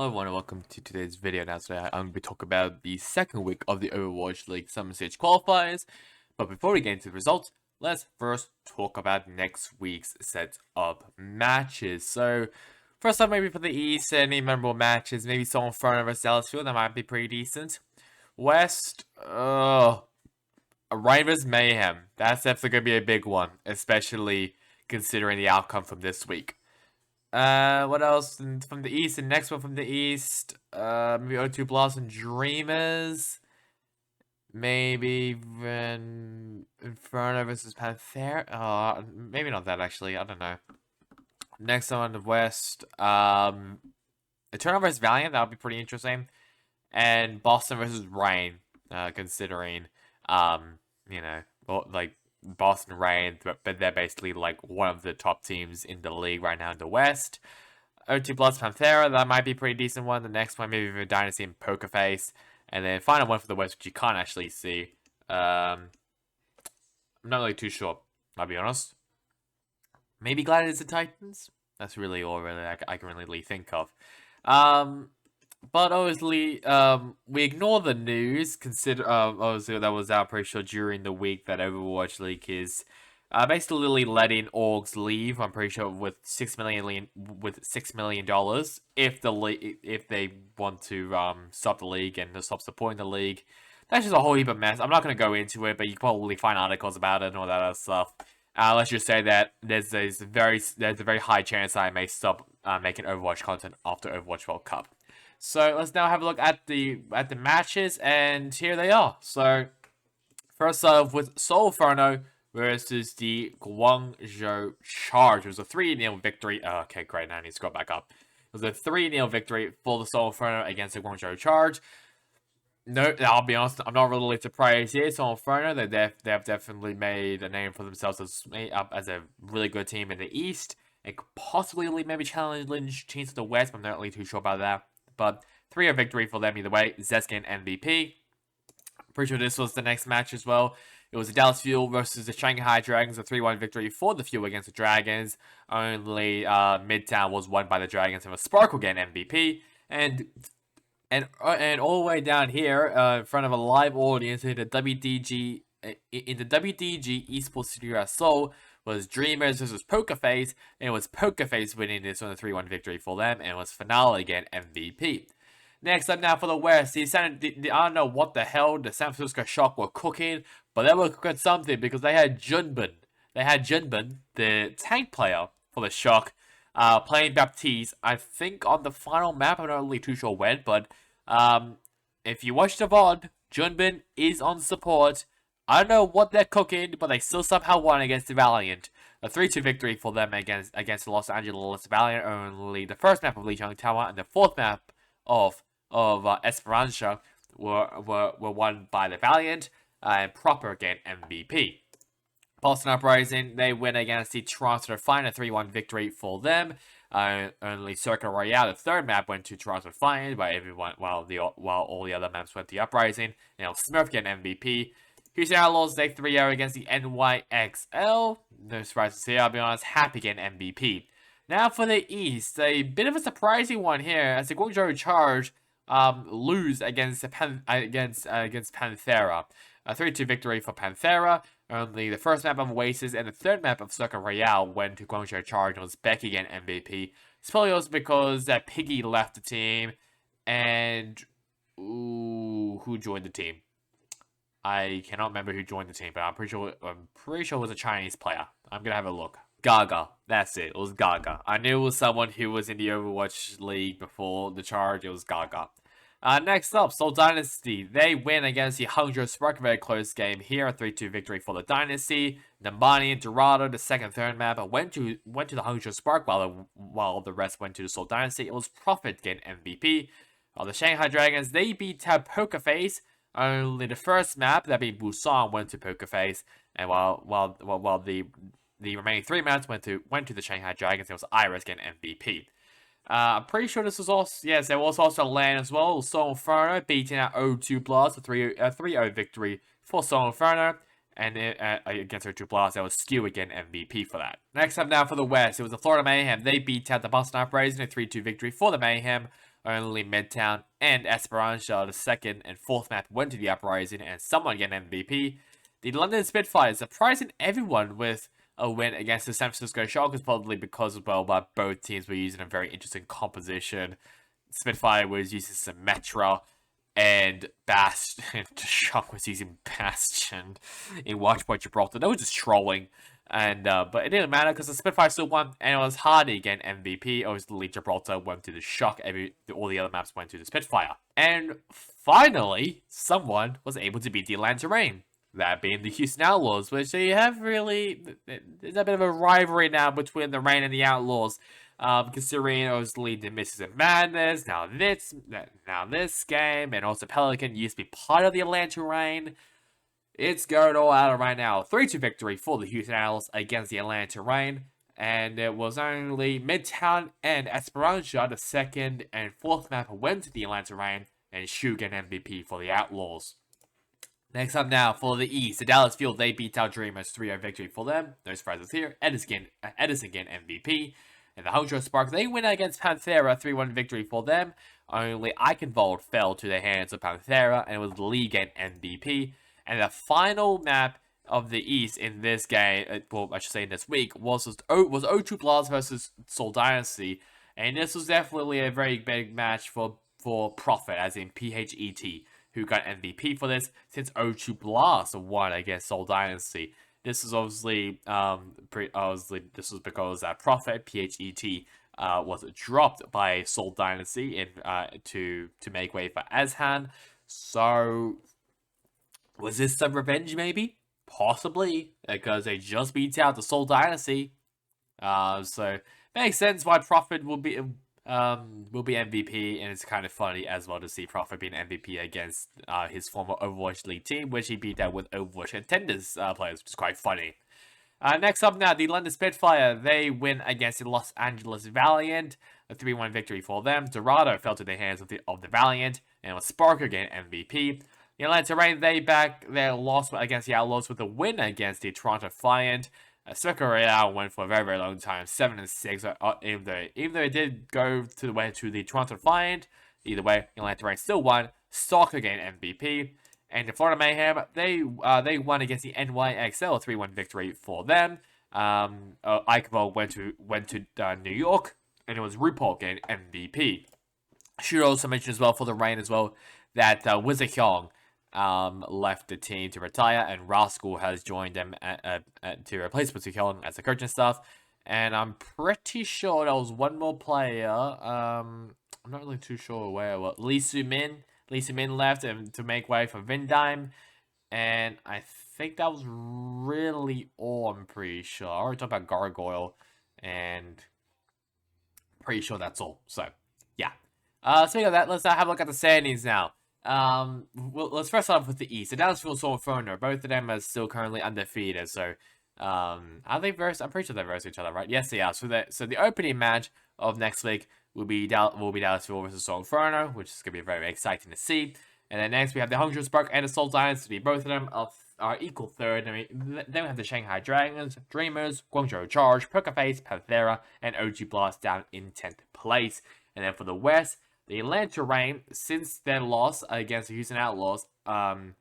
Hello everyone and welcome to today's video. Now today I'm going to be talking about the second week of the Overwatch League Summer Stage qualifiers. But before we get into the results, let's first talk about next week's set of matches. So first up, maybe for the East, any memorable matches, maybe someone front versus Dallasfield, that might be pretty decent. West, Rivers Mayhem. That's definitely going to be a big one, especially considering the outcome from this week. What else from the East? The next one from the East, maybe O2 Blossom Dreamers. Maybe Inferno versus Panther. Maybe not that actually. I don't know. Next one on the West, Eternal versus Valiant. That would be pretty interesting. And Boston versus Rain. Considering, like Boston Rain, but they're basically like one of the top teams in the league right now in the West. O2 plus Panthera, that might be a pretty decent one. The next one, maybe even Dynasty and Poker Face. And then final one for the West, which you can't actually see. I'm not really too sure, I'll be honest. Maybe Gladiators and Titans? That's really all I can really think of. But obviously, we ignore the news. Obviously that was out pretty sure during the week that Overwatch League is basically letting orgs leave. I'm pretty sure with $6 million if they want to stop the league and stop supporting the league. That's just a whole heap of mess. I'm not going to go into it, but you can probably find articles about it and all that other stuff. Let's just say that there's a very high chance I may stop making Overwatch content after Overwatch World Cup. So let's now have a look at the matches, and here they are. So first off with Soul Inferno versus the Guangzhou Charge. It was a 3-0 victory. Okay, great. Now I need to scroll back up. It was a 3-0 victory for the Soul Inferno against the Guangzhou Charge. No, I'll be honest, I'm not really surprised here. Soul Inferno, they have definitely made a name for themselves as a really good team in the East, and could possibly maybe challenge teams in the West. I'm not really too sure about that. But 3-0 victory for them either way. Zeskin MVP. Pretty sure this was the next match as well. It was the Dallas Fuel versus the Shanghai Dragons, a 3-1 victory for the Fuel against the Dragons. Only Midtown was won by the Dragons and was Sparkle again MVP. And all the way down here, in front of a live audience in the WDG Esports Studio at Seoul, was Dreamers versus Poker Face, and it was Poker Face winning this on a 3-1 victory for them, and it was Finale again MVP. Next up now for the West, I don't know what the hell the San Francisco Shock were cooking, but they were cooking something because they had Junbin. They had Junbin, the tank player for the Shock, playing Baptiste, I think on the final map. I'm not really too sure when, but if you watch the VOD, Junbin is on support. I don't know what they're cooking, but they still somehow won against the Valiant. A 3-2 victory for them against the Los Angeles Valiant. Only the first map of Lijiang Tower and the fourth map of Esperanza were won by the Valiant, and Proper again MVP. Boston Uprising, they win against the Toronto Defiant, a 3-1 victory for them. Only Circle Royale, the third map, went to Toronto Defiant, while all the other maps went to Uprising. And Smurf again MVP. Houston Outlaws, they 3-0 against the NYXL. No surprises here, I'll be honest. Happy again MVP. Now for the East, a bit of a surprising one here as the Guangzhou Charge lose against Panthera. A 3-2 victory for Panthera. Only the first map of Oasis and the third map of Circle Royale went to Guangzhou Charge and was Becky again MVP. It's probably also because Piggy left the team, and who joined the team? I cannot remember who joined the team, but I'm pretty sure it was a Chinese player. I'm gonna have a look. Gaga. That's it. It was Gaga. I knew it was someone who was in the Overwatch League before the Charge. It was Gaga. Next up, Seoul Dynasty. They win against the Hangzhou Spark. Very close game here. A 3-2 victory for the Dynasty. Nambani and Dorado, the second, third map, went to the Hangzhou Spark while the rest went to the Seoul Dynasty. It was Profit getting MVP. While the Shanghai Dragons, they beat Poker Face. Only the first map, that being Busan, went to Poker Face, and while the remaining 3 maps went to the Shanghai Dragons, it was Iris getting MVP. I'm pretty sure this was also, yes, there was also LAN as well. Soul Inferno beating out O2 Blast, a 3-0 victory for Soul Inferno. And against O2 Blast, there was Skew again MVP for that. Next up now for the West, it was the Florida Mayhem. They beat out the Boston Uprising, a 3-2 victory for the Mayhem. Only Midtown and Esperanza, the second and fourth map, went to the Uprising, and someone get an MVP. The London Spitfire surprising everyone with a win against the San Francisco Shockers, probably because as well by both teams were using a very interesting composition. Spitfire was using Symmetra, and Bastion. The Shock was using Bastion in Watchpoint Gibraltar. They were just trolling. And but it didn't matter because the Spitfire still won, and it was Hardy again MVP. Obviously, Gibraltar went to the Shock. All the other maps went to the Spitfire. And finally, someone was able to beat the Atlanta Reign. That being the Houston Outlaws, which they have really... There's a bit of a rivalry now between the Reign and the Outlaws. Considering obviously the Misses and Madness, now this game, and also Pelican used to be part of the Atlanta Reign. It's going all out right now. 3-2 victory for the Houston Outlaws against the Atlanta Reign. And it was only Midtown and Esperanza, the second and fourth map, went to the Atlanta Reign, and Shugen MVP for the Outlaws. Next up now, for the East, the Dallas Fuel, they beat out Dreamers, 3-0 victory for them. No surprises here. Edison again MVP. And the Hangzhou Spark, they win against Panthera, 3-1 victory for them. Only Eichenwald fell to the hands of Panthera, and it was Lee getting MVP. And the final map of the East in this game, well, I should say in this week, was O2 Blast versus Seoul Dynasty. And this was definitely a very big match for Prophet, as in PHET, who got MVP for this, since O2 Blast won against Seoul Dynasty. This is obviously, this was because Prophet, PHET, was dropped by Seoul Dynasty in to make way for Azhan. So, was this some revenge, maybe? Possibly, because they just beat out the Seoul Dynasty. So, makes sense why Prophet will be MVP, and it's kind of funny as well to see Prophet being MVP against his former Overwatch League team, which he beat out with Overwatch Contenders players, which is quite funny. Next up now, the London Spitfire, they win against the Los Angeles Valiant, a 3-1 victory for them. Dorado fell to the hands of the Valiant, and it was Sparker getting MVP. The Atlanta Reign, they back their loss against the Outlaws with a win against the Toronto Defiant. Circle Royale went for a very, very long time, 7-6. Even though it did go to the Toronto Defiant, either way, Atlanta Reign still won. Stalker gained MVP, and the Florida Mayhem, they won against the NYXL, 3-1 victory for them. Eichenwald went to New York, and it was RuPaul gained MVP. I should also mention as well for the Reign as well that Wizard Hyung left the team to retire, and Rascal has joined them to replace Wizard as a coach and stuff. And I'm pretty sure there was one more player. I'm not really too sure where. Well, Lee Su-min left to make way for Vindime, and I think that was really all. I'm pretty sure. I already talked about Gargoyle, and pretty sure that's all. So yeah. Speaking of that, let's have a look at the standings now. Well, let's first start off with the East. The Dallas Fuel Soul Inferno, both of them are still currently undefeated. So, are they versus? I'm pretty sure they're versus each other, right? Yes, they are. So the opening match of next week will be Dallas Fuel versus Soul Inferno, which is gonna be very exciting to see. And then next we have the Hangzhou Spark and the Seoul Dynasty. Both of them are equal third. I mean, then we have the Shanghai Dragons, Dreamers, Guangzhou Charge, Poker Face, Panthera, and OG Blast down in 10th place. And then for the West, the Atlanta Reign, since their loss against the Houston Outlaws, 3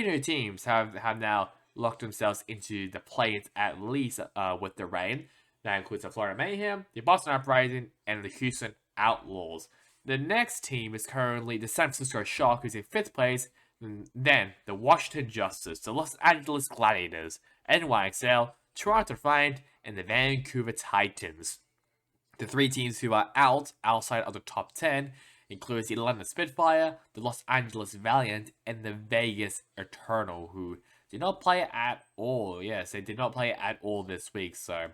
new teams have now locked themselves into the play-ins at least with the Reign. That includes the Florida Mayhem, the Boston Uprising, and the Houston Outlaws. The next team is currently the San Francisco Shock, who's in 5th place. Then the Washington Justice, the Los Angeles Gladiators, NYXL, Toronto Defiant, and the Vancouver Titans. The 3 teams who are outside of the top 10 includes the London Spitfire, the Los Angeles Valiant, and the Vegas Eternal, who did not play at all. Yes, they did not play at all this week. So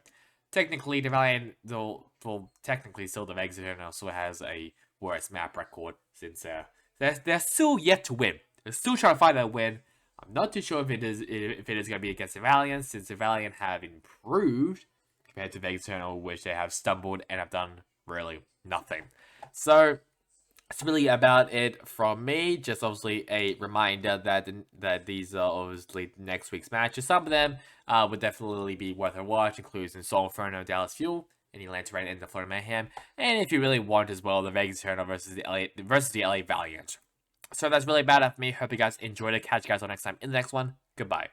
technically, the Valiant, technically still the Vegas Eternal still has a worse map record, since they're still yet to win. They're still trying to find that win. I'm not too sure if it is going to be against the Valiant, since the Valiant have improved compared to Vegas Eternal, which they have stumbled and have done really nothing. So that's really about it from me. Just obviously a reminder that these are obviously next week's matches. Some of them would definitely be worth a watch, including Soul Inferno, Dallas Fuel, in the Atlanta Rain and the Florida Mayhem. And if you really want as well, the Vegas Eternal versus the LA Valiant. So that's really about it for me. Hope you guys enjoyed it. Catch you guys all next time in the next one. Goodbye.